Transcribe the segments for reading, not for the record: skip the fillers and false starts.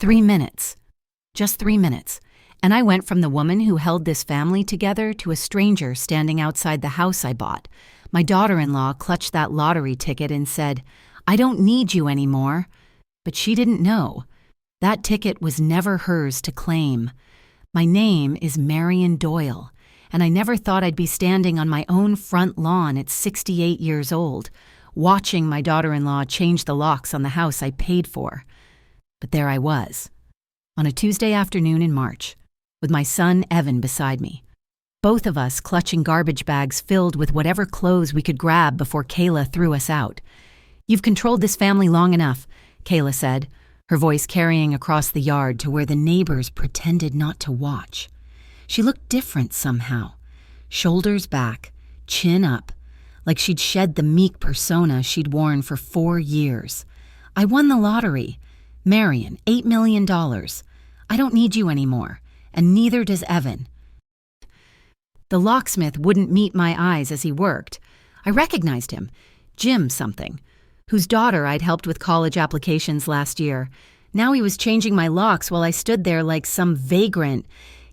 3 minutes. Just 3 minutes. And I went from the woman who held this family together to a stranger standing outside the house I bought. My daughter-in-law clutched that lottery ticket and said, "I don't need you anymore." But she didn't know. That ticket was never hers to claim. My name is Marion Doyle, and I never thought I'd be standing on my own front lawn at 68 years old, watching my daughter-in-law change the locks on the house I paid for. But there I was, on a Tuesday afternoon in March, with my son Evan beside me, both of us clutching garbage bags filled with whatever clothes we could grab before Kayla threw us out. "You've controlled this family long enough," Kayla said, her voice carrying across the yard to where the neighbors pretended not to watch. She looked different somehow, shoulders back, chin up, like she'd shed the meek persona she'd worn for 4 years. "I won the lottery. Marion, $8 million. I don't need you anymore, and neither does Evan." The locksmith wouldn't meet my eyes as he worked. I recognized him, Jim something, whose daughter I'd helped with college applications last year. Now he was changing my locks while I stood there like some vagrant.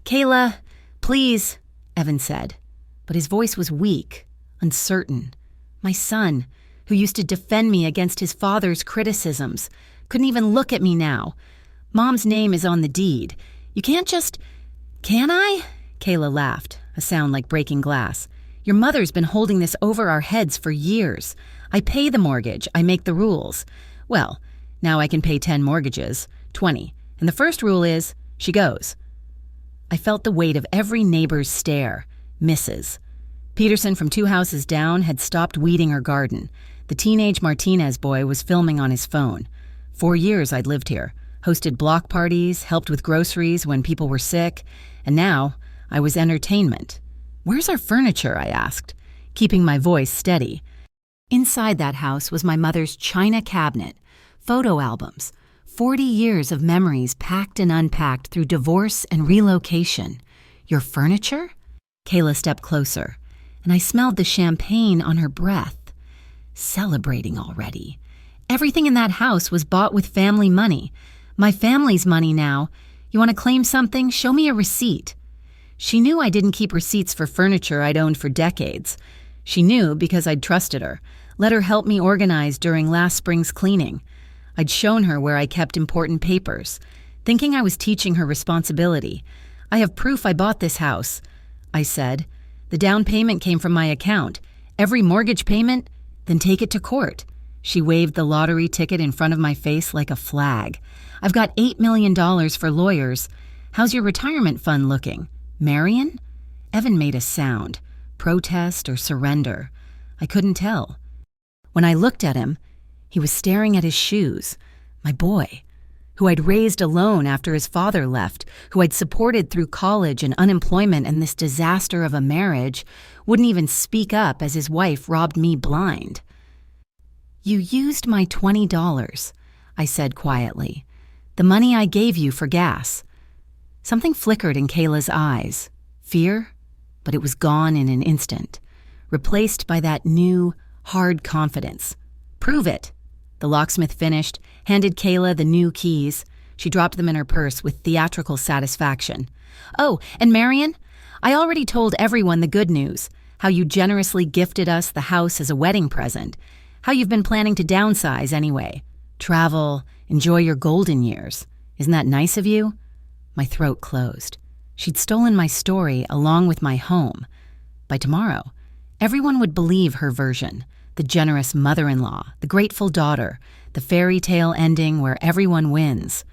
"Kayla, please," Evan said, but his voice was weak, uncertain. My son, who used to defend me against his father's criticisms, couldn't even look at me now. "Mom's name is on the deed. You can't just—" "Can I?" Kayla laughed, a sound like breaking glass. "Your mother's been holding this over our heads for years. I pay the mortgage, I make the rules. Well, now I can pay 10 mortgages, 20, and the first rule is, she goes." I felt the weight of every neighbor's stare. Misses. Peterson from 2 houses down had stopped weeding her garden. The teenage Martinez boy was filming on his phone. 4 years I'd lived here, hosted block parties, helped with groceries when people were sick, and now I was entertainment. "Where's our furniture?" I asked, keeping my voice steady. Inside that house was my mother's china cabinet, photo albums, 40 years of memories packed and unpacked through divorce and relocation. "Your furniture?" Kayla stepped closer, and I smelled the champagne on her breath. Celebrating already. Everything in that house was bought with family money. My family's money now. "You want to claim something? Show me a receipt." She knew I didn't keep receipts for furniture I'd owned for decades. She knew because I'd trusted her, let her help me organize during last spring's cleaning. I'd shown her where I kept important papers, thinking I was teaching her responsibility. "I have proof I bought this house," I said. "The down payment came from my account. Every mortgage payment, then take it to court." She waved the lottery ticket in front of my face like a flag. "I've got $8 million for lawyers. How's your retirement fund looking? Marion?" Evan made a sound. Protest or surrender. I couldn't tell. When I looked at him, he was staring at his shoes. My boy, who I'd raised alone after his father left, who I'd supported through college and unemployment and this disaster of a marriage, wouldn't even speak up as his wife robbed me blind. "You used my $20, I said quietly. "The money I gave you for gas." Something flickered in Kayla's eyes. Fear? But it was gone in an instant, replaced by that new, hard confidence. "Prove it." The locksmith finished, handed Kayla the new keys. She dropped them in her purse with theatrical satisfaction. "Oh, and Marion, I already told everyone the good news, how you generously gifted us the house as a wedding present, how you've been planning to downsize anyway. Travel, enjoy your golden years. Isn't that nice of you?" My throat closed. She'd stolen my story along with my home. By tomorrow, everyone would believe her version, the generous mother-in-law, the grateful daughter, the fairy tale ending where everyone wins.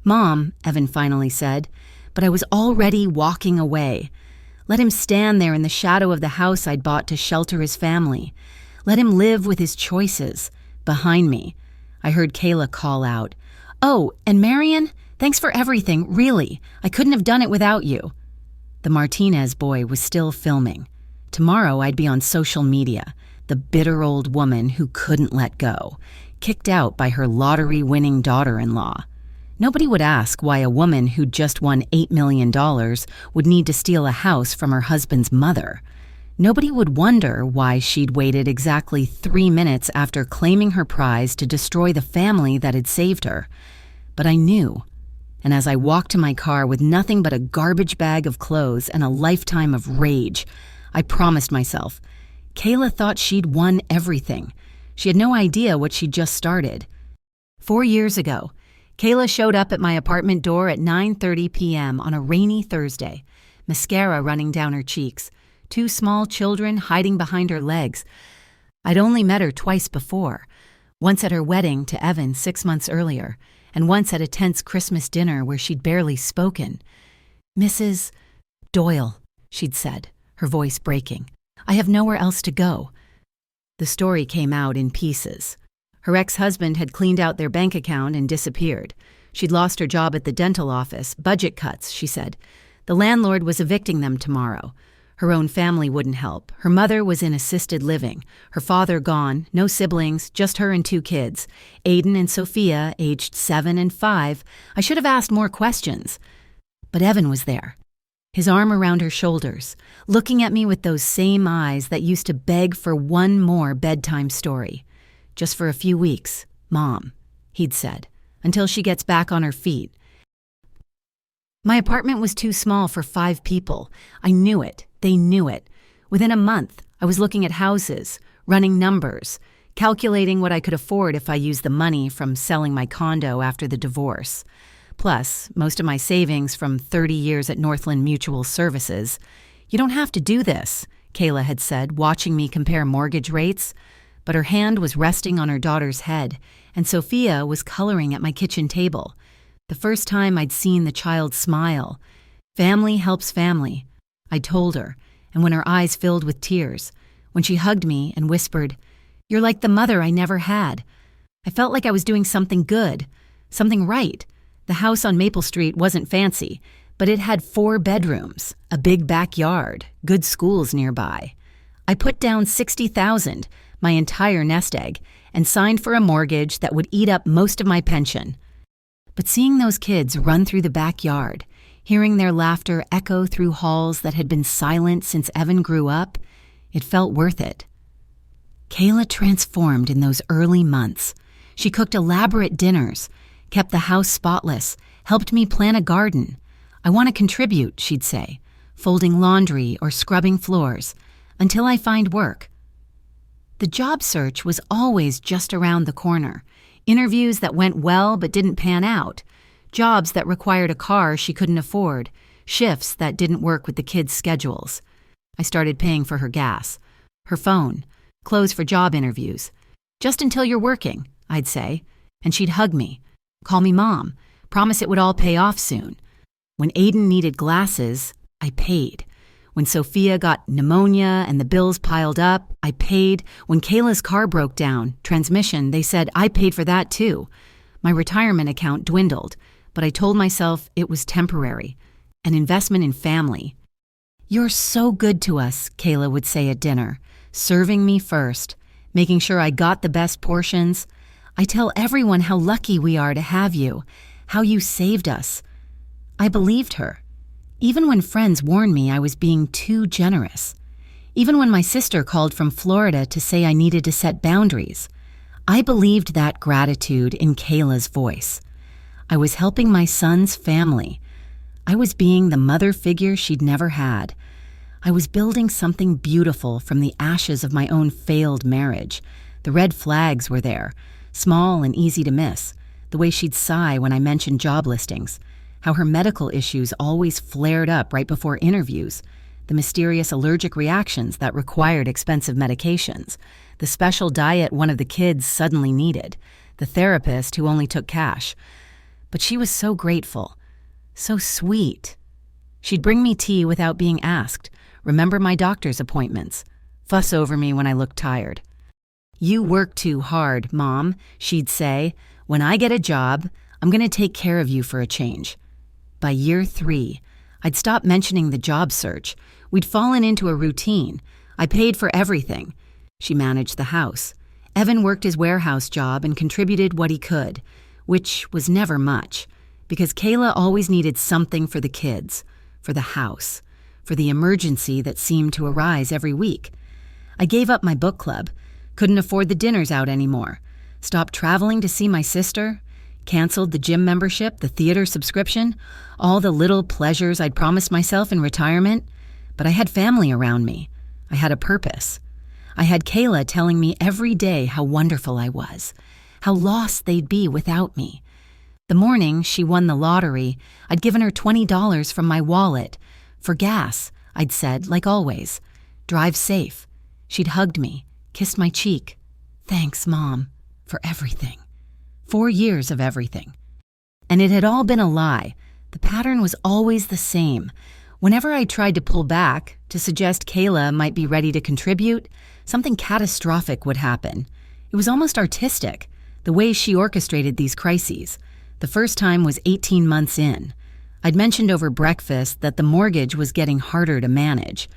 "Mom," Evan finally said, but I was already walking away. Let him stand there in the shadow of the house I'd bought to shelter his family. Let him live with his choices. Behind me, I heard Kayla call out, "Oh, and Marion, thanks for everything, really. I couldn't have done it without you." The Martinez boy was still filming. Tomorrow I'd be on social media, the bitter old woman who couldn't let go, kicked out by her lottery-winning daughter-in-law. Nobody would ask why a woman who'd just won $8 million would need to steal a house from her husband's mother. Nobody would wonder why she'd waited exactly 3 minutes after claiming her prize to destroy the family that had saved her. But I knew And as I walked to my car with nothing but a garbage bag of clothes and a lifetime of rage, I promised myself, Kayla thought she'd won everything. She had no idea what she'd just started. 4 years ago, Kayla showed up at my apartment door at 9:30 p.m. on a rainy Thursday, mascara running down her cheeks, 2 small children hiding behind her legs. I'd only met her twice before, once at her wedding to Evan 6 months earlier, and once at a tense Christmas dinner where she'd barely spoken. "Mrs. Doyle," she'd said, her voice breaking. "I have nowhere else to go." The story came out in pieces. Her ex-husband had cleaned out their bank account and disappeared. She'd lost her job at the dental office, budget cuts, she said. The landlord was evicting them tomorrow. Her own family wouldn't help. Her mother was in assisted living. Her father gone, no siblings, just her and 2 kids. Aiden and Sophia, aged 7 and 5. I should have asked more questions. But Evan was there, his arm around her shoulders, looking at me with those same eyes that used to beg for one more bedtime story. "Just for a few weeks, Mom," he'd said, "until she gets back on her feet." My apartment was too small for 5 people. I knew it. They knew it. Within a month, I was looking at houses, running numbers, calculating what I could afford if I used the money from selling my condo after the divorce. Plus, most of my savings from 30 years at Northland Mutual Services. "You don't have to do this," Kayla had said, watching me compare mortgage rates. But her hand was resting on her daughter's head, and Sophia was coloring at my kitchen table. The first time I'd seen the child smile. Family helps family, I told her, and when her eyes filled with tears, when she hugged me and whispered, "You're like the mother I never had," I felt like I was doing something good, something right. The house on Maple Street wasn't fancy, but it had 4 bedrooms, a big backyard, good schools nearby. I put down $60,000, my entire nest egg, and signed for a mortgage that would eat up most of my pension. But seeing those kids run through the backyard, hearing their laughter echo through halls that had been silent since Evan grew up, it felt worth it. Kayla transformed in those early months. She cooked elaborate dinners, kept the house spotless, helped me plant a garden. "I want to contribute," she'd say, folding laundry or scrubbing floors, "until I find work." The job search was always just around the corner. Interviews that went well but didn't pan out. Jobs that required a car she couldn't afford. Shifts that didn't work with the kids' schedules. I started paying for her gas, her phone, clothes for job interviews. "Just until you're working," I'd say, and she'd hug me, call me Mom, promise it would all pay off soon. When Aiden needed glasses, I paid. When Sophia got pneumonia and the bills piled up, I paid. When Kayla's car broke down, transmission, they said I paid for that too. My retirement account dwindled, but I told myself it was temporary, an investment in family. "You're so good to us," Kayla would say at dinner, serving me first, making sure I got the best portions. "I tell everyone how lucky we are to have you, how you saved us." I believed her, even when friends warned me I was being too generous. Even when my sister called from Florida to say I needed to set boundaries, I believed that gratitude in Kayla's voice. I was helping my son's family. I was being the mother figure she'd never had. I was building something beautiful from the ashes of my own failed marriage. The red flags were there, small and easy to miss. The way she'd sigh when I mentioned job listings. How her medical issues always flared up right before interviews. The mysterious allergic reactions that required expensive medications. The special diet one of the kids suddenly needed. The therapist who only took cash. But she was so grateful. So sweet. She'd bring me tea without being asked, remember my doctor's appointments, fuss over me when I looked tired. "You work too hard, Mom," she'd say. "When I get a job, I'm going to take care of you for a change." By year 3, I'd stopped mentioning the job search. We'd fallen into a routine. I paid for everything. She managed the house. Evan worked his warehouse job and contributed what he could, which was never much, because Kayla always needed something for the kids, for the house, for the emergency that seemed to arise every week. I gave up my book club, couldn't afford the dinners out anymore, stopped traveling to see my sister. Canceled the gym membership, the theater subscription, all the little pleasures I'd promised myself in retirement. But I had family around me. I had a purpose. I had Kayla telling me every day how wonderful I was, how lost they'd be without me. The morning she won the lottery, I'd given her $20 from my wallet. For gas, I'd said, like always. Drive safe. She'd hugged me, kissed my cheek. Thanks, Mom, for everything. 4 years of everything. And it had all been a lie. The pattern was always the same. Whenever I tried to pull back, to suggest Kayla might be ready to contribute, something catastrophic would happen. It was almost artistic, the way she orchestrated these crises. The first time was 18 months in. I'd mentioned over breakfast that the mortgage was getting harder to manage.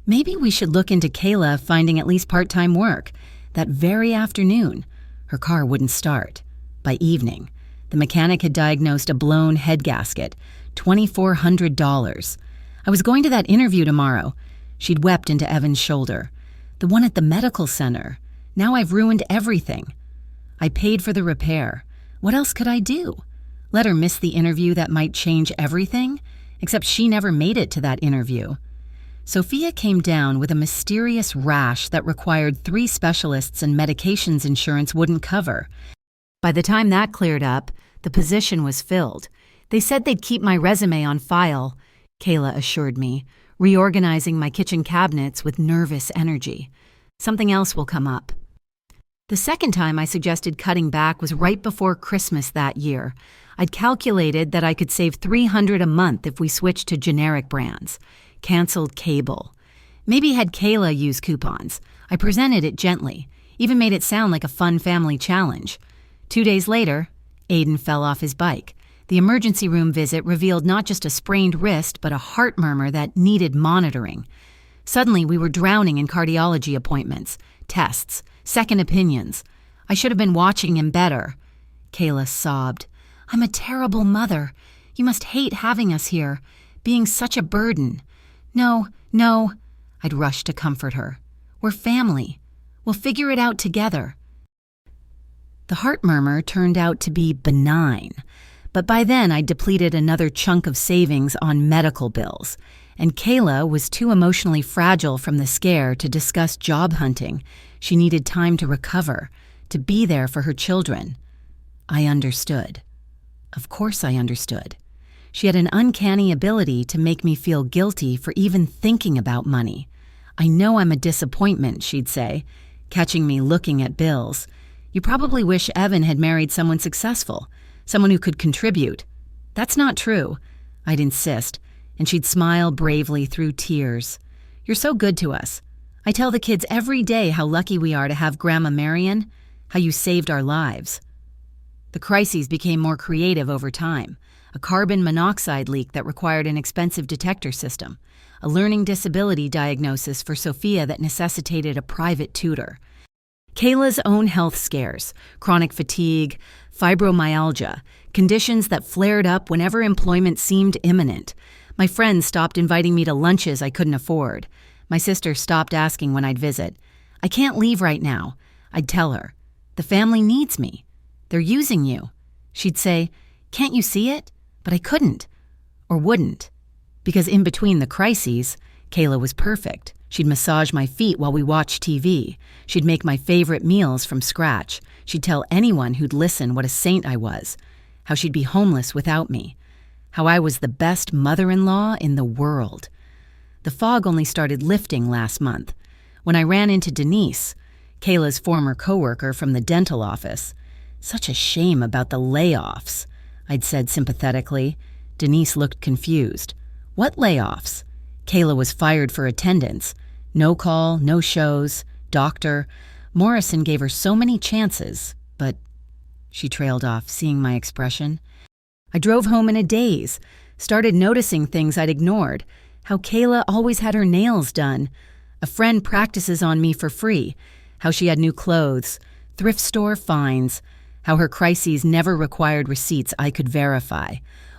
Maybe we should look into Kayla finding at least part-time work. That very afternoon, her car wouldn't start. By evening, the mechanic had diagnosed a blown head gasket, $2,400. I was going to that interview tomorrow. She'd wept into Evan's shoulder. The one at the medical center. Now I've ruined everything. I paid for the repair. What else could I do? Let her miss the interview that might change everything? Except she never made it to that interview. Sophia came down with a mysterious rash that required 3 specialists and medications insurance wouldn't cover. By the time that cleared up, the position was filled. They said they'd keep my resume on file, Kayla assured me, reorganizing my kitchen cabinets with nervous energy. Something else will come up. The second time I suggested cutting back was right before Christmas that year. I'd calculated that I could save $300 a month if we switched to generic brands. Canceled cable. Maybe had Kayla use coupons. I presented it gently, even made it sound like a fun family challenge. 2 days later, Aiden fell off his bike. The emergency room visit revealed not just a sprained wrist, but a heart murmur that needed monitoring. Suddenly, we were drowning in cardiology appointments, tests, second opinions. I should have been watching him better. Kayla sobbed. I'm a terrible mother. You must hate having us here, being such a burden. No. I'd rush to comfort her. We're family. We'll figure it out together. The heart murmur turned out to be benign, but by then I'd depleted another chunk of savings on medical bills, and Kayla was too emotionally fragile from the scare to discuss job hunting. She needed time to recover, to be there for her children. I understood. Of course I understood. She had an uncanny ability to make me feel guilty for even thinking about money. I know I'm a disappointment, she'd say, catching me looking at bills. You probably wish Evan had married someone successful, someone who could contribute. That's not true, I'd insist, and she'd smile bravely through tears. You're so good to us. I tell the kids every day how lucky we are to have Grandma Marion, how you saved our lives. The crises became more creative over time. A carbon monoxide leak that required an expensive detector system, a learning disability diagnosis for Sophia that necessitated a private tutor. Kayla's own health scares, chronic fatigue, fibromyalgia, conditions that flared up whenever employment seemed imminent. My friends stopped inviting me to lunches I couldn't afford. My sister stopped asking when I'd visit. I can't leave right now, I'd tell her. The family needs me. They're using you. She'd say, can't you see it? But I couldn't, or wouldn't, because in between the crises, Kayla was perfect. She'd massage my feet while we watched TV. She'd make my favorite meals from scratch. She'd tell anyone who'd listen what a saint I was, how she'd be homeless without me, how I was the best mother-in-law in the world. The fog only started lifting last month, when I ran into Denise, Kayla's former coworker from the dental office. Such a shame about the layoffs, I'd said sympathetically. Denise looked confused. What layoffs? Kayla was fired for attendance. No call, no shows, doctor. Morrison gave her so many chances, but... She trailed off, seeing my expression. I drove home in a daze, started noticing things I'd ignored. How Kayla always had her nails done. A friend practices on me for free. How she had new clothes. Thrift store finds. How her crises never required receipts I could verify.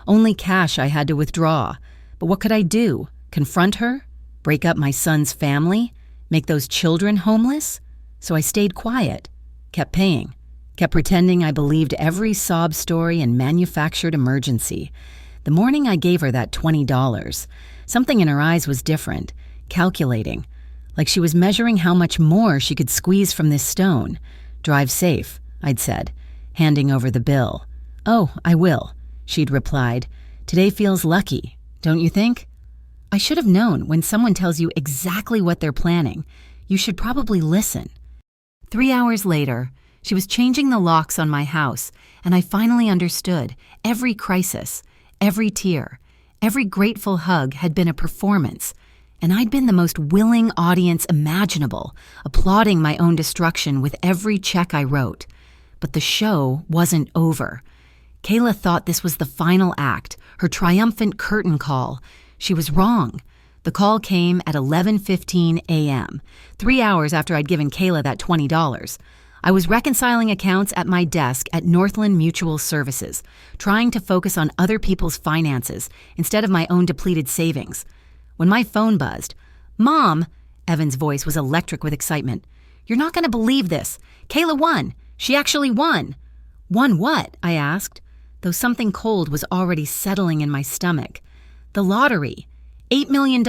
Only cash I had to withdraw. But what could I do? Confront her? Break up my son's family? Make those children homeless? So I stayed quiet, kept paying, Kept pretending I believed every sob story and manufactured emergency. The morning I gave her that $20, something in her eyes was different, calculating, like she was measuring how much more she could squeeze from this stone. "Drive safe," I'd said, handing over the bill. "Oh, I will," she'd replied. "Today feels lucky, don't you think?" I should have known when someone tells you exactly what they're planning, you should probably listen. 3 hours later, she was changing the locks on my house, and I finally understood every crisis, every tear, every grateful hug had been a performance, and I'd been the most willing audience imaginable, applauding my own destruction with every check I wrote. But the show wasn't over. Kayla thought this was the final act, her triumphant curtain call. She was wrong. The call came at 11:15 a.m., 3 hours after I'd given Kayla that $20. I was reconciling accounts at my desk at Northland Mutual Services, trying to focus on other people's finances instead of my own depleted savings. When my phone buzzed, "Mom," Evan's voice was electric with excitement. "You're not going to believe this. Kayla won. She actually won." "Won what?" I asked, though something cold was already settling in my stomach. "The lottery. $8 million.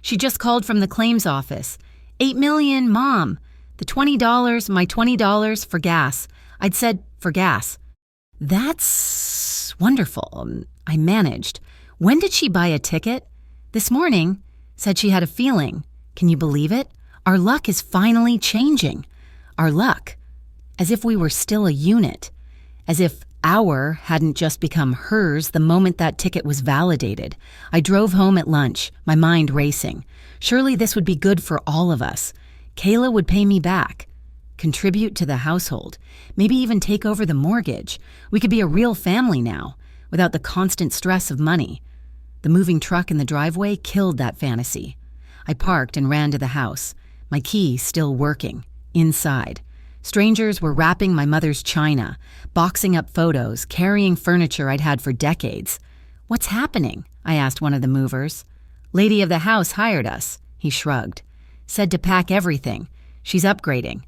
She just called from the claims office. $8 million, Mom. The $20, my $20 for gas." I'd said, "For gas." "That's wonderful," I managed. "When did she buy a ticket?" "This morning." Said she had a feeling. Can you believe it? Our luck is finally changing. Our luck. As if we were still a unit. As if our hadn't just become hers the moment that ticket was validated. I drove home at lunch, my mind racing. Surely this would be good for all of us. Kayla would pay me back, contribute to the household, maybe even take over the mortgage. We could be a real family now, without the constant stress of money. The moving truck in the driveway killed that fantasy. I parked and ran to the house, my key still working, inside. Strangers were wrapping my mother's china, boxing up photos, carrying furniture I'd had for decades. "What's happening?" I asked one of the movers. "Lady of the house hired us," he shrugged. "Said to pack everything. She's upgrading."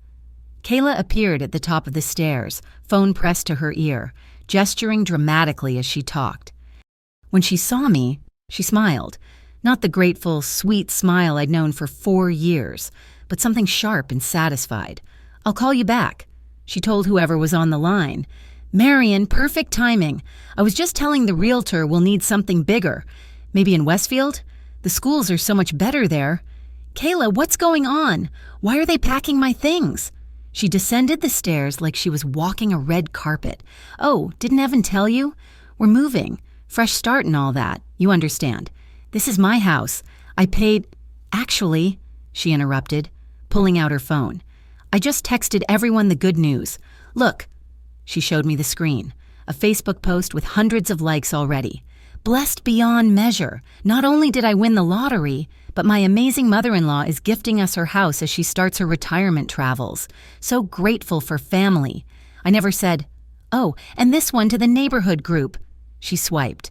Kayla appeared at the top of the stairs, phone pressed to her ear, gesturing dramatically as she talked. When she saw me, she smiled. Not the grateful, sweet smile I'd known for 4 years, but something sharp and satisfied. "I'll call you back," she told whoever was on the line. "Marion, perfect timing. I was just telling the realtor we'll need something bigger. Maybe in Westfield? The schools are so much better there." "Kayla, what's going on? Why are they packing my things?" She descended the stairs like she was walking a red carpet. "Oh, didn't Evan tell you? We're moving. Fresh start and all that. You understand. This is my house. I paid—" "Actually," she interrupted, pulling out her phone. "I just texted everyone the good news. Look." She showed me the screen, a Facebook post with hundreds of likes already. "Blessed beyond measure. Not only did I win the lottery, but my amazing mother-in-law is gifting us her house as she starts her retirement travels. So grateful for family." I never said, "Oh, and this one to the neighborhood group." She swiped.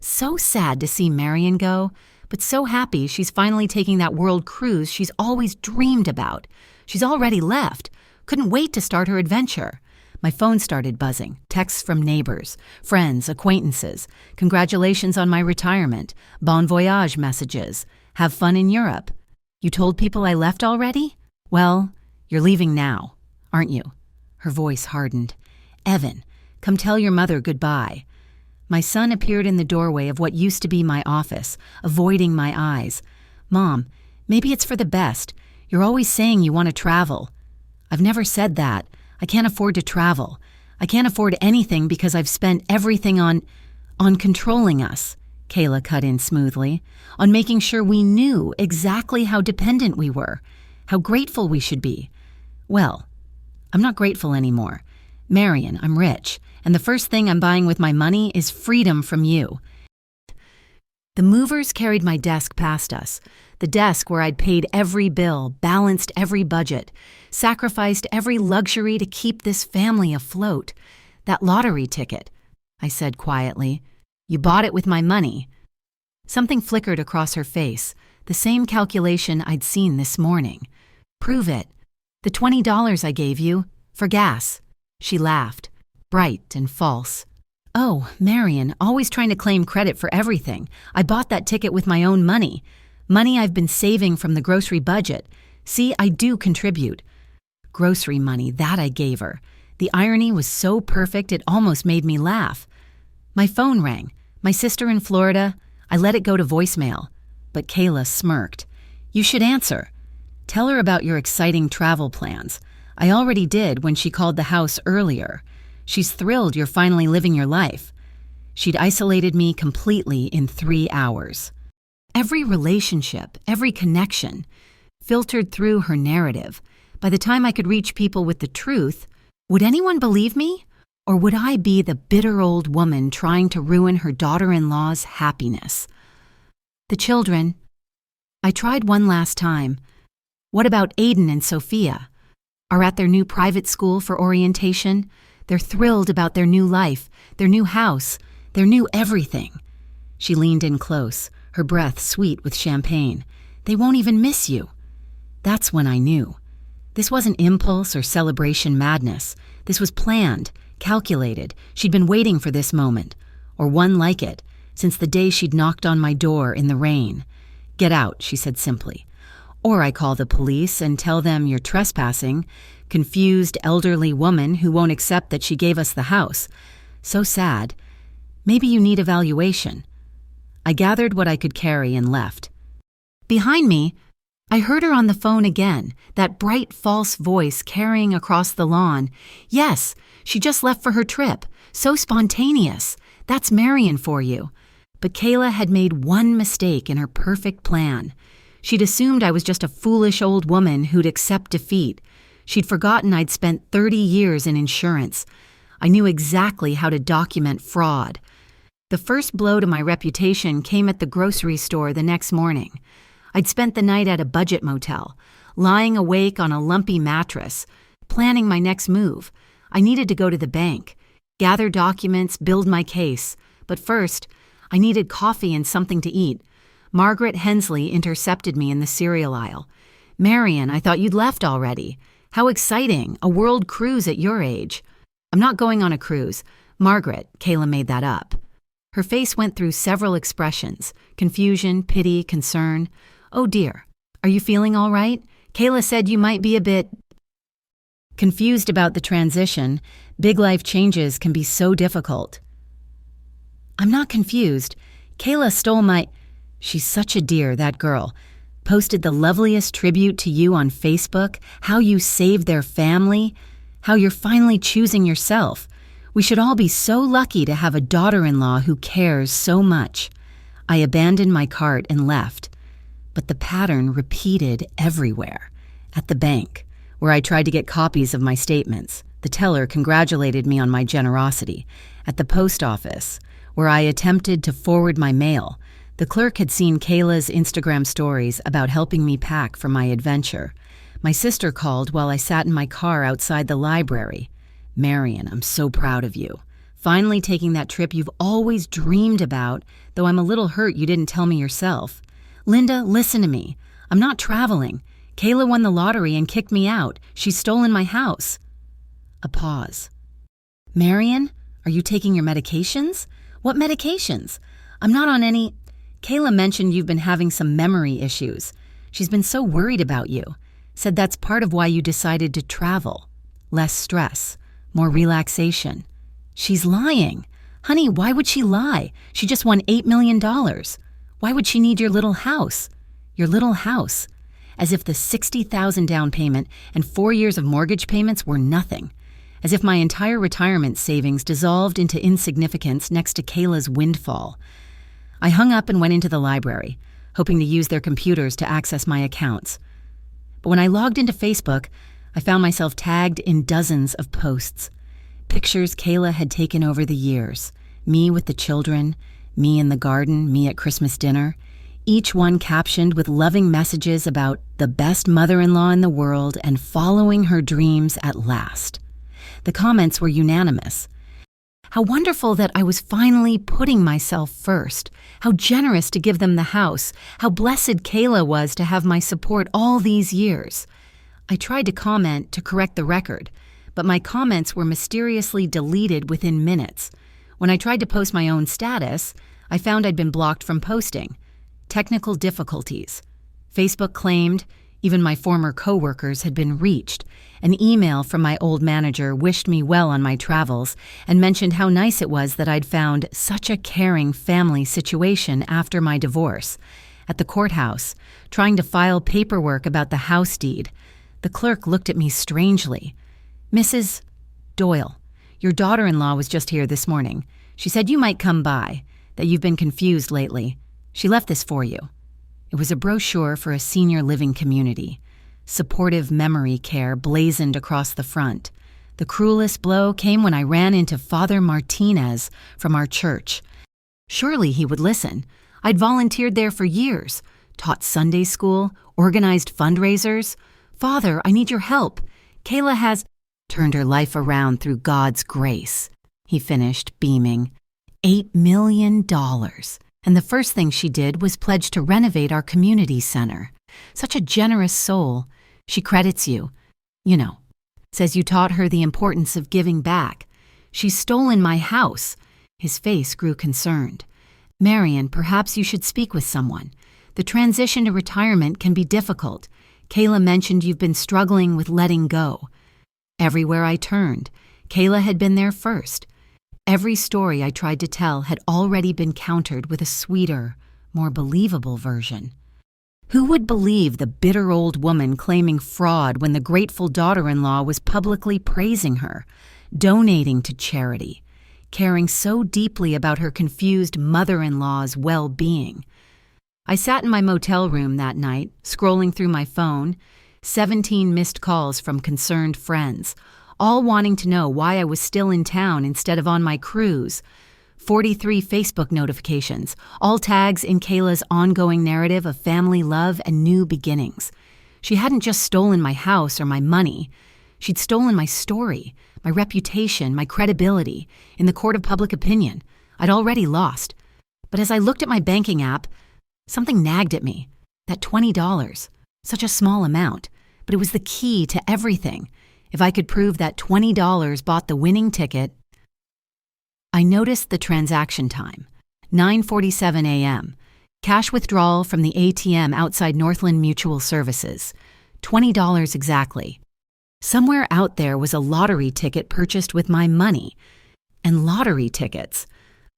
So sad to see Marion go, but so happy she's finally taking that world cruise she's always dreamed about. She's already left. Couldn't wait to start her adventure. My phone started buzzing. Texts from neighbors, friends, acquaintances. Congratulations on my retirement. Bon voyage messages. Have fun in Europe. You told people I left already? Well, you're leaving now, aren't you? Her voice hardened. "Evan, come tell your mother goodbye." My son appeared in the doorway of what used to be my office, avoiding my eyes. "Mom, maybe it's for the best. You're always saying you want to travel." "I've never said that. I can't afford to travel. I can't afford anything because I've spent everything on controlling us," Kayla cut in smoothly, "on making sure we knew exactly how dependent we were, how grateful we should be. Well, I'm not grateful anymore. Marion, I'm rich, and the first thing I'm buying with my money is freedom from you." The movers carried my desk past us, the desk where I'd paid every bill, balanced every budget, sacrificed every luxury to keep this family afloat. "That lottery ticket," I said quietly. "You bought it with my money." Something flickered across her face, the same calculation I'd seen this morning. "Prove it." "The $20 I gave you, for gas." She laughed, bright and false. "Oh, Marion, always trying to claim credit for everything. I bought that ticket with my own money. Money I've been saving from the grocery budget. See, I do contribute." Grocery money, that I gave her. The irony was so perfect it almost made me laugh. My phone rang. My sister in Florida. I let it go to voicemail. But Kayla smirked. "You should answer. Tell her about your exciting travel plans. I already did when she called the house earlier. She's thrilled you're finally living your life." She'd isolated me completely in 3 hours. Every relationship, every connection, filtered through her narrative. By the time I could reach people with the truth, would anyone believe me? Or would I be the bitter old woman trying to ruin her daughter-in-law's happiness? The children. I tried one last time. What about Aiden and Sophia? Are at their new private school for orientation. They're thrilled about their new life, their new house, their new everything. She leaned in close, her breath sweet with champagne. They won't even miss you. That's when I knew. This wasn't impulse or celebration madness. This was planned, calculated. She'd been waiting for this moment, or one like it, since the day she'd knocked on my door in the rain. "Get out," she said simply. Or I call the police and tell them you're trespassing. Confused elderly woman who won't accept that she gave us the house. So sad. Maybe you need evaluation. I gathered what I could carry and left. Behind me, I heard her on the phone again, that bright false voice carrying across the lawn. Yes, she just left for her trip. So spontaneous. That's Marion for you. But Kayla had made one mistake in her perfect plan. She'd assumed I was just a foolish old woman who'd accept defeat. She'd forgotten I'd spent 30 years in insurance. I knew exactly how to document fraud. The first blow to my reputation came at the grocery store the next morning. I'd spent the night at a budget motel, lying awake on a lumpy mattress, planning my next move. I needed to go to the bank, gather documents, build my case. But first, I needed coffee and something to eat. Margaret Hensley intercepted me in the cereal aisle. "Marion, I thought you'd left already. How exciting, a world cruise at your age." "I'm not going on a cruise. Margaret," Kayla made that up. Her face went through several expressions: confusion, pity, concern. "Oh dear, are you feeling all right? Kayla said you might be a bit confused about the transition. Big life changes can be so difficult." "I'm not confused. Kayla stole my..." "She's such a dear, that girl. Posted the loveliest tribute to you on Facebook, how you saved their family, how you're finally choosing yourself. We should all be so lucky to have a daughter-in-law who cares so much." I abandoned my cart and left. But the pattern repeated everywhere. At the bank, where I tried to get copies of my statements, the teller congratulated me on my generosity. At the post office, where I attempted to forward my mail, the clerk had seen Kayla's Instagram stories about helping me pack for my adventure. My sister called while I sat in my car outside the library. "Marion, I'm so proud of you. Finally taking that trip you've always dreamed about, though I'm a little hurt you didn't tell me yourself. Linda, listen to me. I'm not traveling. Kayla won the lottery and kicked me out. She's stolen my house." A pause. "Marion, are you taking your medications?" "What medications? I'm not on any..." "Kayla mentioned you've been having some memory issues. She's been so worried about you. Said that's part of why you decided to travel. Less stress, more relaxation." "She's lying. Honey, why would she lie? She just won $8 million. Why would she need your little house?" "Your little house." As if the $60,000 down payment and 4 years of mortgage payments were nothing. As if my entire retirement savings dissolved into insignificance next to Kayla's windfall. I hung up and went into the library, hoping to use their computers to access my accounts. But when I logged into Facebook, I found myself tagged in dozens of posts. Pictures Kayla had taken over the years. Me with the children, me in the garden, me at Christmas dinner. Each one captioned with loving messages about the best mother-in-law in the world and following her dreams at last. The comments were unanimous. How wonderful that I was finally putting myself first. How generous to give them the house. How blessed Kayla was to have my support all these years. I tried to comment to correct the record, but my comments were mysteriously deleted within minutes. When I tried to post my own status, I found I'd been blocked from posting. Technical difficulties. Facebook claimed even my former coworkers had been reached. An email from my old manager wished me well on my travels and mentioned how nice it was that I'd found such a caring family situation after my divorce. At the courthouse, trying to file paperwork about the house deed, the clerk looked at me strangely. "Mrs. Doyle, your daughter-in-law was just here this morning. She said you might come by, that you've been confused lately. She left this for you." It was a brochure for a senior living community. Supportive memory care blazoned across the front. The cruelest blow came when I ran into Father Martinez from our church. Surely he would listen. I'd volunteered there for years, taught Sunday school, organized fundraisers. "Father, I need your help. Kayla has turned her life around through God's grace," he finished, beaming. $8 million. And the first thing she did was pledge to renovate our community center. Such a generous soul. She credits you. Says you taught her the importance of giving back. "She's stolen my house." His face grew concerned. "Marion, perhaps you should speak with someone. The transition to retirement can be difficult. Kayla mentioned you've been struggling with letting go." Everywhere I turned, Kayla had been there first. Every story I tried to tell had already been countered with a sweeter, more believable version. Who would believe the bitter old woman claiming fraud when the grateful daughter-in-law was publicly praising her, donating to charity, caring so deeply about her confused mother-in-law's well-being? I sat in my motel room that night, scrolling through my phone, 17 missed calls from concerned friends, all wanting to know why I was still in town instead of on my cruise. 43 Facebook notifications, all tags in Kayla's ongoing narrative of family love and new beginnings. She hadn't just stolen my house or my money. She'd stolen my story, my reputation, my credibility in the court of public opinion. I'd already lost. But as I looked at my banking app, something nagged at me. That $20, such a small amount, but it was the key to everything. If I could prove that $20 bought the winning ticket. I noticed the transaction time, 9:47 a.m., cash withdrawal from the ATM outside Northland Mutual Services, $20 exactly. Somewhere out there was a lottery ticket purchased with my money. And lottery tickets,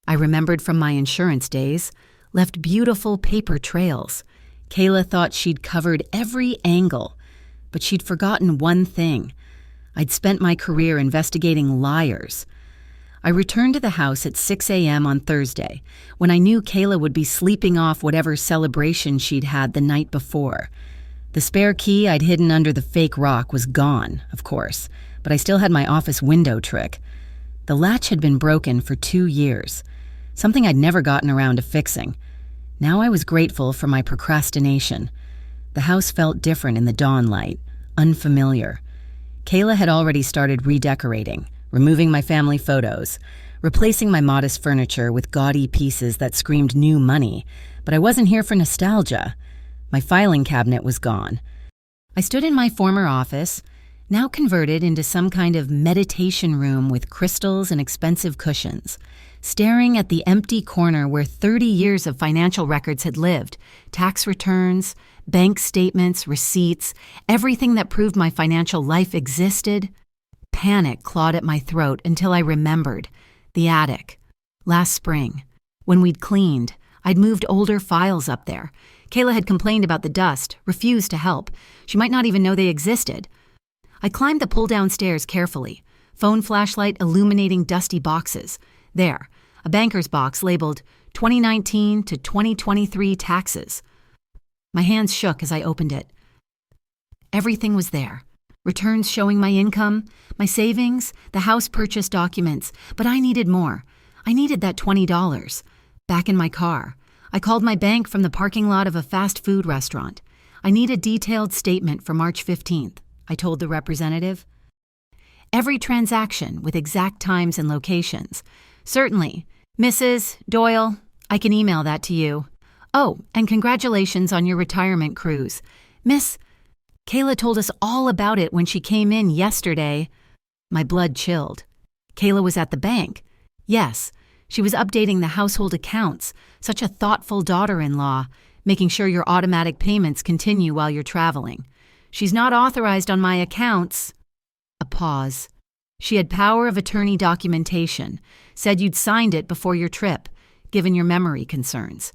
I remembered from my insurance days, left beautiful paper trails. Kayla thought she'd covered every angle, but she'd forgotten one thing. I'd spent my career investigating liars. I returned to the house at 6 a.m. on Thursday, when I knew Kayla would be sleeping off whatever celebration she'd had the night before. The spare key I'd hidden under the fake rock was gone, of course, but I still had my office window trick. The latch had been broken for 2 years, something I'd never gotten around to fixing. Now I was grateful for my procrastination. The house felt different in the dawn light, unfamiliar. Kayla had already started redecorating, removing my family photos, replacing my modest furniture with gaudy pieces that screamed new money, but I wasn't here for nostalgia. My filing cabinet was gone. I stood in my former office, now converted into some kind of meditation room with crystals and expensive cushions, staring at the empty corner where 30 years of financial records had lived, tax returns, bank statements, receipts, everything that proved my financial life existed. Panic clawed at my throat until I remembered. The attic. Last spring, when we'd cleaned, I'd moved older files up there. Kayla had complained about the dust, refused to help. She might not even know they existed. I climbed the pull-down stairs carefully, phone flashlight illuminating dusty boxes. There, a banker's box labeled 2019 to 2023 taxes. My hands shook as I opened it. Everything was there. Returns showing my income, my savings, the house purchase documents. But I needed more. I needed that $20. Back in my car, I called my bank from the parking lot of a fast food restaurant. I need a detailed statement for March 15th, I told the representative. Every transaction with exact times and locations. Certainly. Mrs. Doyle, I can email that to you. Oh, and congratulations on your retirement cruise. Miss, Kayla told us all about it when she came in yesterday. My blood chilled. Kayla was at the bank. Yes, she was updating the household accounts. Such a thoughtful daughter-in-law, making sure your automatic payments continue while you're traveling. She's not authorized on my accounts. A pause. She had power of attorney documentation, said you'd signed it before your trip, given your memory concerns.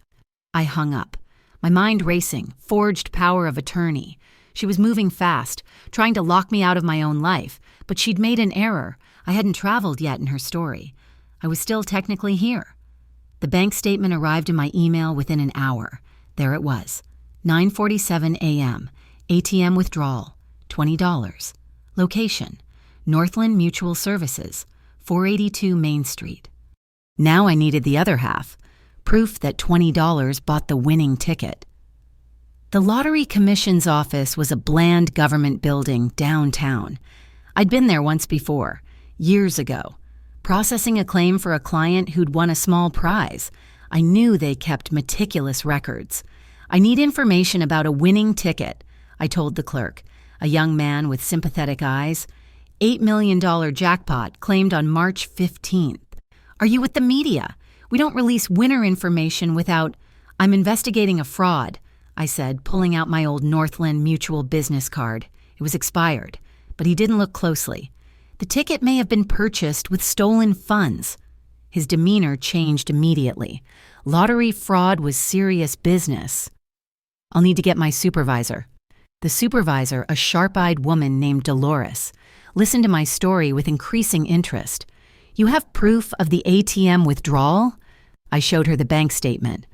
I hung up, my mind racing, forged power of attorney. She was moving fast, trying to lock me out of my own life, but she'd made an error. I hadn't traveled yet in her story. I was still technically here. The bank statement arrived in my email within an hour. There it was, 9:47 a.m., ATM withdrawal, $20. Location, Northland Mutual Services, 482 Main Street. Now I needed the other half, proof that $20 bought the winning ticket. The Lottery Commission's office was a bland government building downtown. I'd been there once before, years ago, processing a claim for a client who'd won a small prize. I knew they kept meticulous records. I need information about a winning ticket, I told the clerk, a young man with sympathetic eyes. $8 million jackpot claimed on March 15th. Are you with the media? We don't release winner information without... I'm investigating a fraud, I said, pulling out my old Northland Mutual business card. It was expired, but he didn't look closely. The ticket may have been purchased with stolen funds. His demeanor changed immediately. Lottery fraud was serious business. I'll need to get my supervisor. The supervisor, a sharp-eyed woman named Dolores, listened to my story with increasing interest. You have proof of the ATM withdrawal? I showed her the bank statement.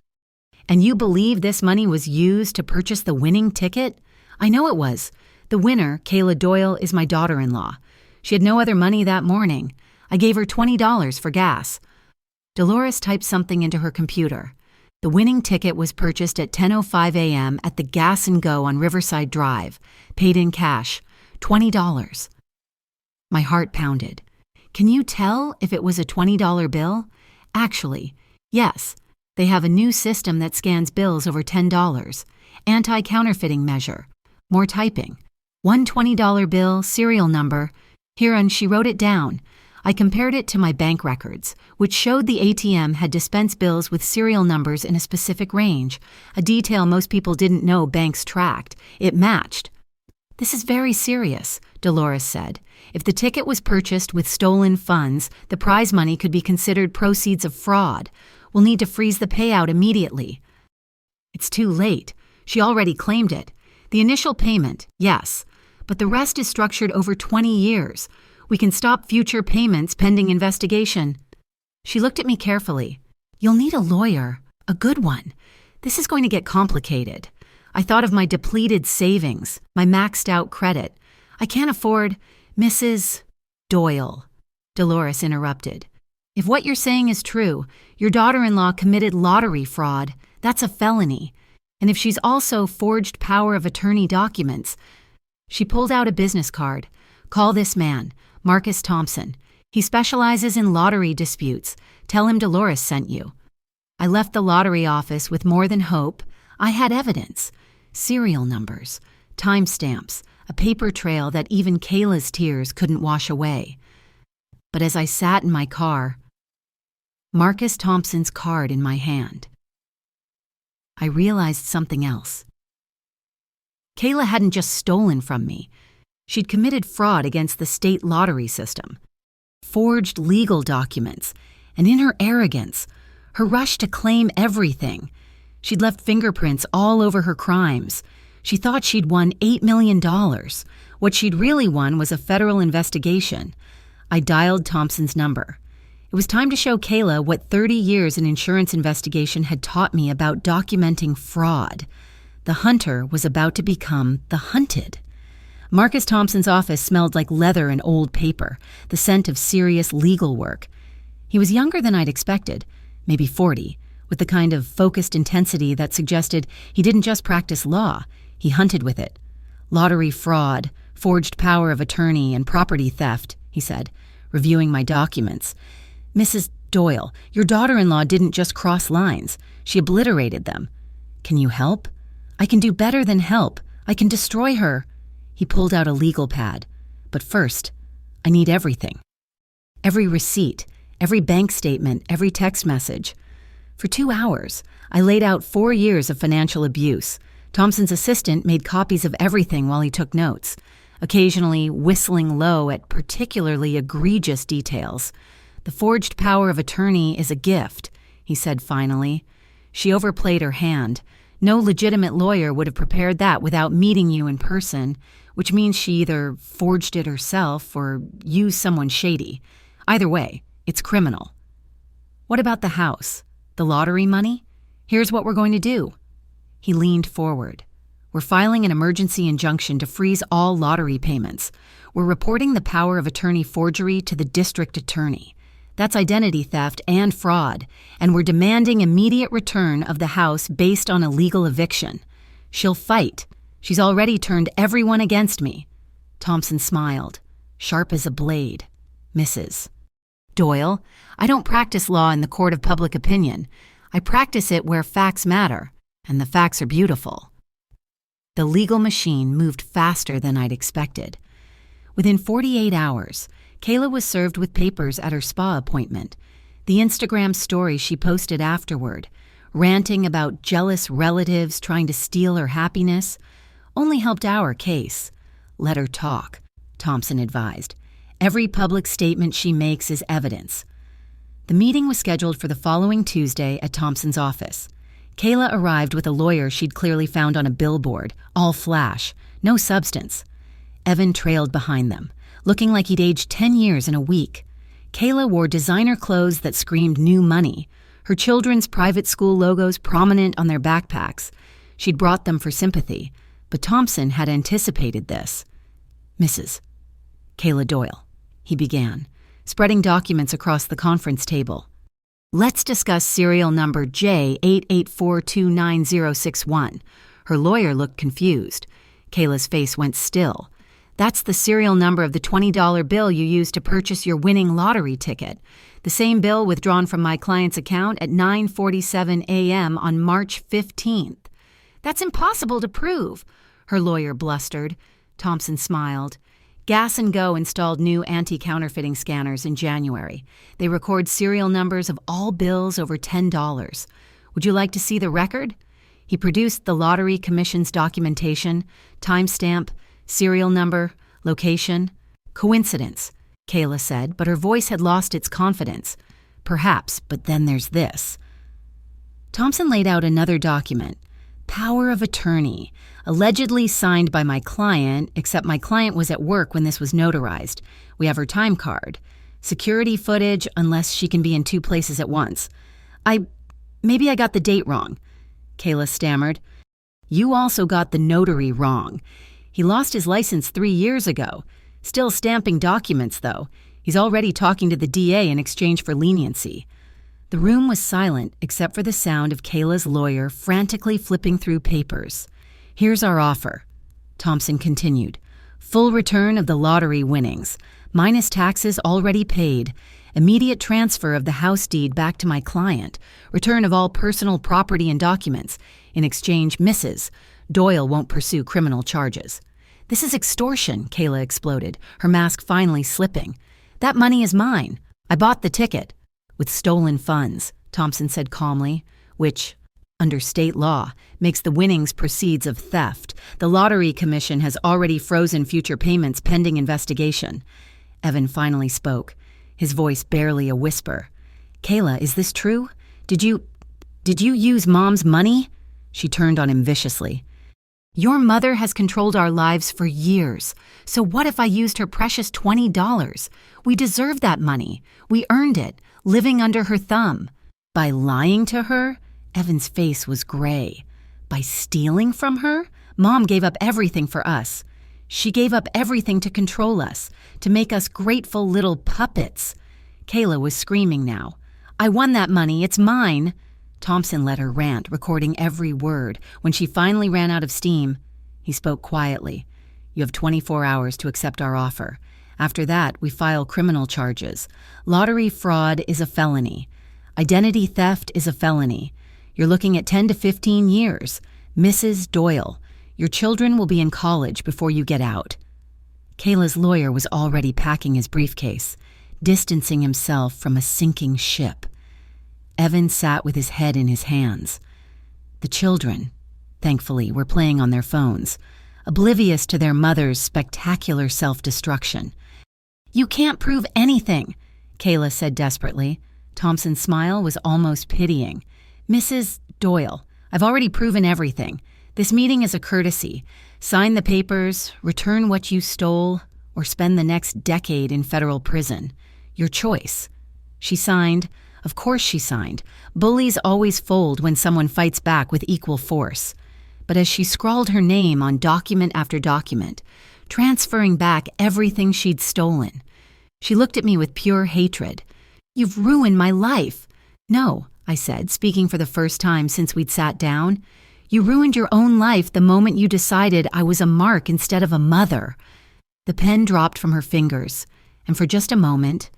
And you believe this money was used to purchase the winning ticket? I know it was. The winner, Kayla Doyle, is my daughter-in-law. She had no other money that morning. I gave her $20 for gas. Dolores typed something into her computer. The winning ticket was purchased at 10:05 a.m. at the Gas and Go on Riverside Drive. Paid in cash, $20. My heart pounded. Can you tell if it was a $20 bill? Actually, yes. They have a new system that scans bills over $10. Anti-counterfeiting measure. More typing. One $20 bill, serial number. Here, and she wrote it down. I compared it to my bank records, which showed the ATM had dispensed bills with serial numbers in a specific range, a detail most people didn't know banks tracked. It matched. This is very serious, Dolores said. If the ticket was purchased with stolen funds, the prize money could be considered proceeds of fraud. We'll need to freeze the payout immediately. It's too late. She already claimed it. The initial payment, yes, but the rest is structured over 20 years. We can stop future payments pending investigation. She looked at me carefully. You'll need a lawyer, a good one. This is going to get complicated. I thought of my depleted savings, my maxed out credit. I can't afford... Mrs. Doyle, Dolores interrupted. If what you're saying is true, your daughter-in-law committed lottery fraud. That's a felony. And if she's also forged power of attorney documents... She pulled out a business card. Call this man, Marcus Thompson. He specializes in lottery disputes. Tell him Dolores sent you. I left the lottery office with more than hope. I had evidence. Serial numbers, timestamps, a paper trail that even Kayla's tears couldn't wash away. But as I sat in my car, Marcus Thompson's card in my hand, I realized something else. Kayla hadn't just stolen from me. She'd committed fraud against the state lottery system, forged legal documents, and in her arrogance, her rush to claim everything, she'd left fingerprints all over her crimes. She thought she'd won $8 million. What she'd really won was a federal investigation. I dialed Thompson's number. It was time to show Kayla what 30 years in insurance investigation had taught me about documenting fraud. The hunter was about to become the hunted. Marcus Thompson's office smelled like leather and old paper, the scent of serious legal work. He was younger than I'd expected, maybe 40, with the kind of focused intensity that suggested he didn't just practice law, he hunted with it. Lottery fraud, forged power of attorney, and property theft, he said, reviewing my documents. Mrs. Doyle, your daughter-in-law didn't just cross lines. She obliterated them. Can you help? I can do better than help. I can destroy her. He pulled out a legal pad. But first, I need everything. Every receipt, every bank statement, every text message. For 2 hours, I laid out 4 years of financial abuse. Thompson's assistant made copies of everything while he took notes, occasionally whistling low at particularly egregious details. The forged power of attorney is a gift, he said finally. She overplayed her hand. No legitimate lawyer would have prepared that without meeting you in person, which means she either forged it herself or used someone shady. Either way, it's criminal. What about the house? The lottery money? Here's what we're going to do. He leaned forward. We're filing an emergency injunction to freeze all lottery payments. We're reporting the power of attorney forgery to the district attorney. That's identity theft and fraud, and we're demanding immediate return of the house based on a legal eviction. She'll fight. She's already turned everyone against me. Thompson smiled, sharp as a blade. Mrs. Doyle, I don't practice law in the court of public opinion. I practice it where facts matter, and the facts are beautiful. The legal machine moved faster than I'd expected. Within 48 hours, Kayla was served with papers at her spa appointment. The Instagram story she posted afterward, ranting about jealous relatives trying to steal her happiness, only helped our case. Let her talk, Thompson advised. Every public statement she makes is evidence. The meeting was scheduled for the following Tuesday at Thompson's office. Kayla arrived with a lawyer she'd clearly found on a billboard, all flash, no substance. Evan trailed behind them, looking like he'd aged 10 years in a week. Kayla wore designer clothes that screamed new money, her children's private school logos prominent on their backpacks. She'd brought them for sympathy, but Thompson had anticipated this. Mrs. Kayla Doyle, he began, spreading documents across the conference table. Let's discuss serial number J884296061. Her lawyer looked confused. Kayla's face went still. That's the serial number of the $20 bill you used to purchase your winning lottery ticket. The same bill withdrawn from my client's account at 9:47 a.m. on March 15th. That's impossible to prove, her lawyer blustered. Thompson smiled. Gas and Go installed new anti-counterfeiting scanners in January. They record serial numbers of all bills over $10. Would you like to see the record? He produced the Lottery Commission's documentation, timestamp, serial number, location. Coincidence, Kayla said, but her voice had lost its confidence. Perhaps, but then there's this. Thompson laid out another document. Power of attorney, allegedly signed by my client, except my client was at work when this was notarized. We have her time card. Security footage, unless she can be in 2 places at once. Maybe I got the date wrong, Kayla stammered. You also got the notary wrong. He lost his license 3 years ago. Still stamping documents, though. He's already talking to the DA in exchange for leniency. The room was silent except for the sound of Kayla's lawyer frantically flipping through papers. Here's our offer, Thompson continued. Full return of the lottery winnings, minus taxes already paid, immediate transfer of the house deed back to my client, return of all personal property and documents. In exchange, Mrs. Doyle won't pursue criminal charges. This is extortion, Kayla exploded, her mask finally slipping. That money is mine. I bought the ticket. With stolen funds, Thompson said calmly, which, under state law, makes the winnings proceeds of theft. The Lottery Commission has already frozen future payments pending investigation. Evan finally spoke, his voice barely a whisper. Kayla, is this true? Did you use Mom's money? She turned on him viciously. Your mother has controlled our lives for years. So what if I used her precious $20? We deserve that money. We earned it, living under her thumb. By lying to her? Evan's face was gray. By stealing from her? Mom gave up everything for us. She gave up everything to control us, to make us grateful little puppets. Kayla was screaming now. I won that money. It's mine. Thompson let her rant, recording every word. When she finally ran out of steam, he spoke quietly. You have 24 hours to accept our offer. After that, we file criminal charges. Lottery fraud is a felony. Identity theft is a felony. You're looking at 10 to 15 years. Mrs. Doyle, your children will be in college before you get out. Kayla's lawyer was already packing his briefcase, distancing himself from a sinking ship. Evan sat with his head in his hands. The children, thankfully, were playing on their phones, oblivious to their mother's spectacular self-destruction. "You can't prove anything," Kayla said desperately. Thompson's smile was almost pitying. "Mrs. Doyle, I've already proven everything. This meeting is a courtesy. Sign the papers, return what you stole, or spend the next decade in federal prison. Your choice." She signed. Of course she signed. Bullies always fold when someone fights back with equal force. But as she scrawled her name on document after document, transferring back everything she'd stolen, she looked at me with pure hatred. "You've ruined my life." "No," I said, speaking for the first time since we'd sat down. "You ruined your own life the moment you decided I was a mark instead of a mother." The pen dropped from her fingers, and for just a moment,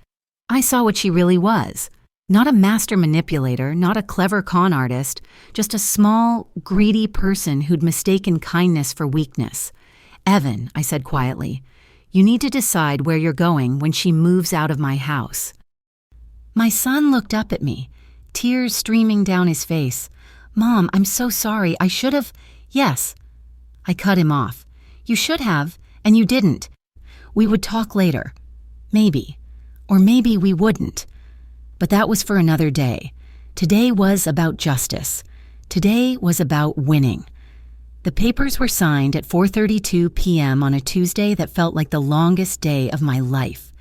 I saw what she really was. Not a master manipulator, not a clever con artist, just a small, greedy person who'd mistaken kindness for weakness. "Evan," I said quietly, "you need to decide where you're going when she moves out of my house." My son looked up at me, tears streaming down his face. "Mom, I'm so sorry. I should have—" "Yes." I cut him off. "You should have, and you didn't. We would talk later. Maybe. Or maybe we wouldn't. But that was for another day. Today was about justice. Today was about winning." The papers were signed at 4:32 p.m. on a Tuesday that felt like the longest day of my life.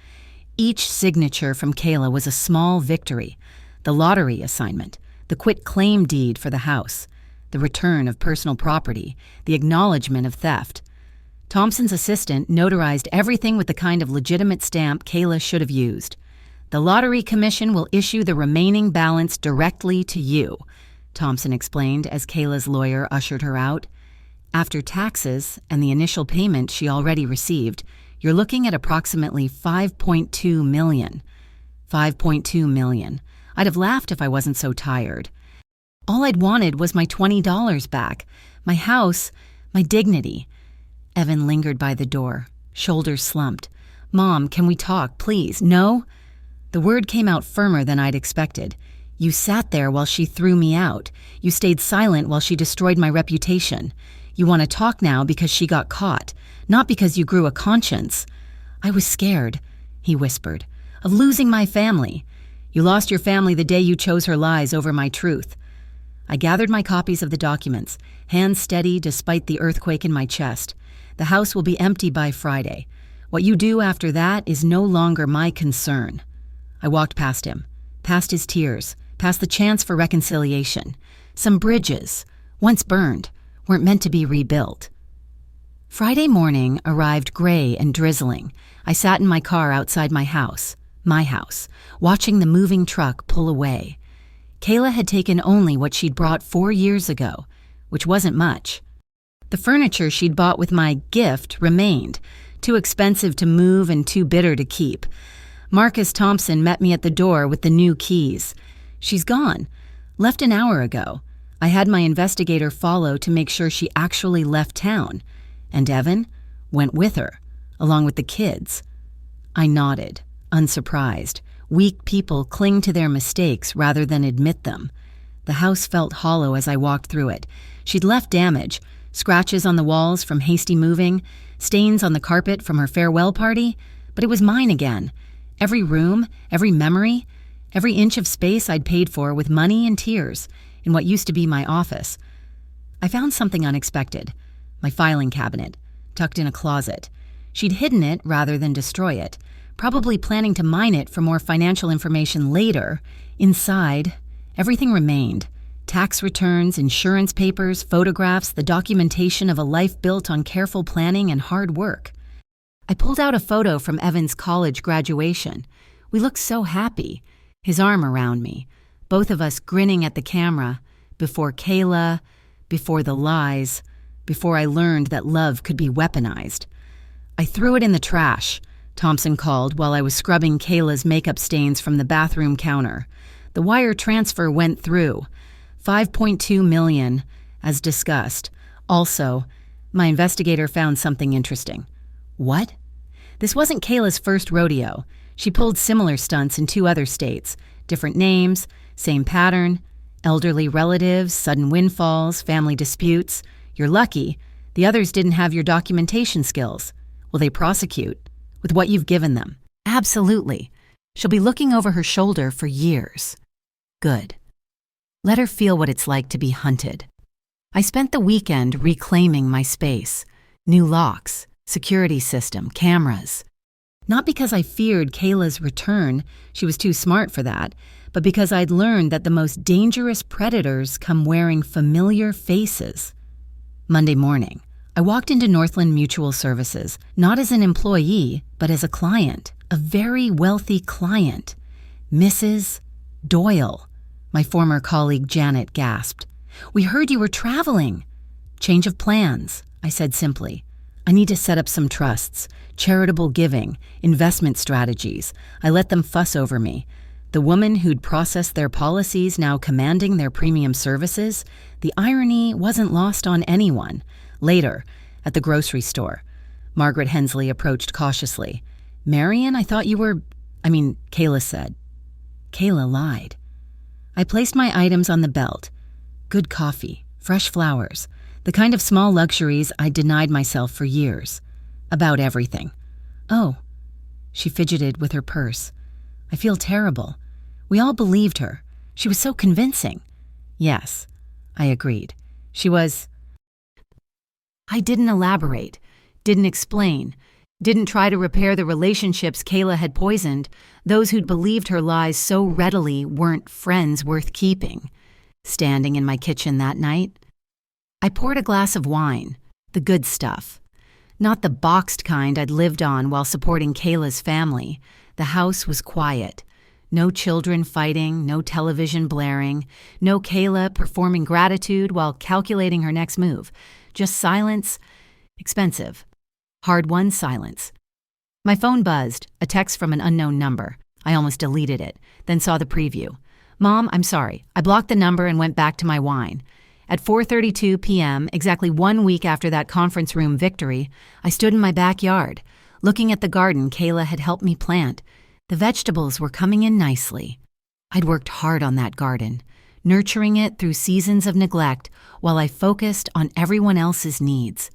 Each signature from Kayla was a small victory. The lottery assignment, the quit-claim deed for the house, the return of personal property, the acknowledgement of theft. Thompson's assistant notarized everything with the kind of legitimate stamp Kayla should have used. "The Lottery Commission will issue the remaining balance directly to you," Thompson explained as Kayla's lawyer ushered her out. "After taxes and the initial payment she already received, you're looking at approximately $5.2 million. $5.2 million. I'd have laughed if I wasn't so tired. All I'd wanted was my $20 back, my house, my dignity." Evan lingered by the door, shoulders slumped. "Mom, can we talk, please?" "No?" The word came out firmer than I'd expected. "You sat there while she threw me out. You stayed silent while she destroyed my reputation. You want to talk now because she got caught, not because you grew a conscience." "I was scared," he whispered, "of losing my family." "You lost your family the day you chose her lies over my truth." I gathered my copies of the documents, hands steady despite the earthquake in my chest. "The house will be empty by Friday. What you do after that is no longer my concern." I walked past him, past his tears, past the chance for reconciliation. Some bridges, once burned, weren't meant to be rebuilt. Friday morning arrived gray and drizzling. I sat in my car outside my house, watching the moving truck pull away. Kayla had taken only what she'd brought 4 years ago, which wasn't much. The furniture she'd bought with my gift remained, too expensive to move and too bitter to keep. Marcus Thompson met me at the door with the new keys. "She's gone. Left an hour ago. I had my investigator follow to make sure she actually left town. And Evan went with her, along with the kids." I nodded, unsurprised. Weak people cling to their mistakes rather than admit them. The house felt hollow as I walked through it. She'd left damage, scratches on the walls from hasty moving, stains on the carpet from her farewell party, but it was mine again. Every room, every memory, every inch of space I'd paid for with money and tears in what used to be my office. I found something unexpected. My filing cabinet, tucked in a closet. She'd hidden it rather than destroy it, probably planning to mine it for more financial information later. Inside, everything remained. Tax returns, insurance papers, photographs, the documentation of a life built on careful planning and hard work. I pulled out a photo from Evan's college graduation. We looked so happy, his arm around me, both of us grinning at the camera, before Kayla, before the lies, before I learned that love could be weaponized. "I threw it in the trash," Thompson called while I was scrubbing Kayla's makeup stains from the bathroom counter. The wire transfer went through. $5.2 million, as discussed. Also, my investigator found something interesting. "What?" This wasn't Kayla's first rodeo. She pulled similar stunts in 2 other states. Different names, same pattern. Elderly relatives, sudden windfalls, family disputes. You're lucky. The others didn't have your documentation skills. Will they prosecute? With what you've given them? Absolutely. She'll be looking over her shoulder for years. Good. Let her feel what it's like to be hunted. I spent the weekend reclaiming my space. New locks, security system, cameras. Not because I feared Kayla's return, she was too smart for that, but because I'd learned that the most dangerous predators come wearing familiar faces. Monday morning, I walked into Northland Mutual Services, not as an employee, but as a client, a very wealthy client. Mrs. Doyle, my former colleague Janet gasped. "We heard you were traveling." "Change of plans," I said simply. "I need to set up some trusts, charitable giving, investment strategies." I let them fuss over me. The woman who'd processed their policies now commanding their premium services, the irony wasn't lost on anyone. Later, at the grocery store, Margaret Hensley approached cautiously. "Marion, I thought you were—" Kayla said. Kayla lied. I placed my items on the belt. Good coffee, fresh flowers, the kind of small luxuries I denied myself for years. About everything. "Oh." She fidgeted with her purse. "I feel terrible. We all believed her. She was so convincing." "Yes," I agreed. She was. I didn't elaborate, didn't explain, didn't try to repair the relationships Kayla had poisoned. Those who'd believed her lies so readily weren't friends worth keeping. Standing in my kitchen that night, I poured a glass of wine, the good stuff. Not the boxed kind I'd lived on while supporting Kayla's family. The house was quiet. No children fighting, no television blaring, no Kayla performing gratitude while calculating her next move. Just silence, expensive, hard-won silence. My phone buzzed, a text from an unknown number. I almost deleted it, then saw the preview. "Mom, I'm sorry. I blocked the number and went back to my wine." At 4:32 p.m., exactly 1 week after that conference room victory, I stood in my backyard, looking at the garden Kayla had helped me plant. The vegetables were coming in nicely. I'd worked hard on that garden, nurturing it through seasons of neglect while I focused on everyone else's needs.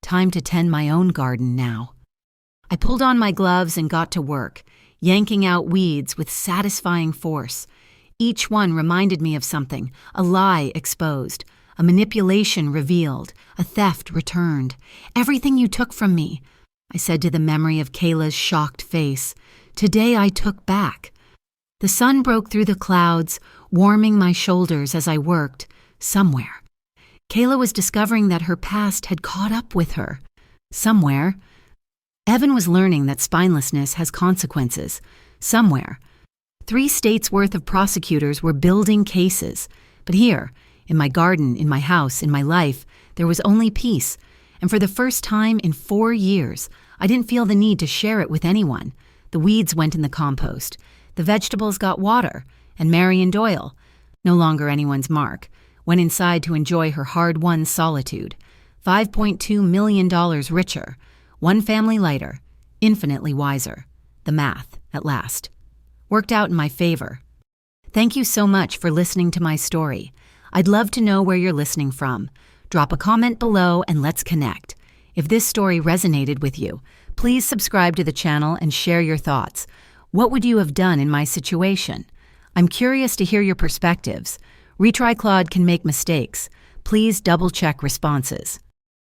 Time to tend my own garden now. I pulled on my gloves and got to work, yanking out weeds with satisfying force. Each one reminded me of something, a lie exposed, a manipulation revealed, a theft returned. "Everything you took from me," I said to the memory of Kayla's shocked face. "Today I took back." The sun broke through the clouds, warming my shoulders as I worked. Somewhere, Kayla was discovering that her past had caught up with her. Somewhere, Evan was learning that spinelessness has consequences. Somewhere, 3 states' worth of prosecutors were building cases. But here, in my garden, in my house, in my life, there was only peace. And for the first time in 4 years, I didn't feel the need to share it with anyone. The weeds went in the compost. The vegetables got water. And Marion Doyle, no longer anyone's mark, went inside to enjoy her hard-won solitude. $5.2 million richer. 1 family lighter. Infinitely wiser. The math, at last, worked out in my favor. Thank you so much for listening to my story. I'd love to know where you're listening from. Drop a comment below and let's connect. If this story resonated with you, please subscribe to the channel and share your thoughts. What would you have done in my situation? I'm curious to hear your perspectives. Retry Claude can make mistakes. Please double-check responses.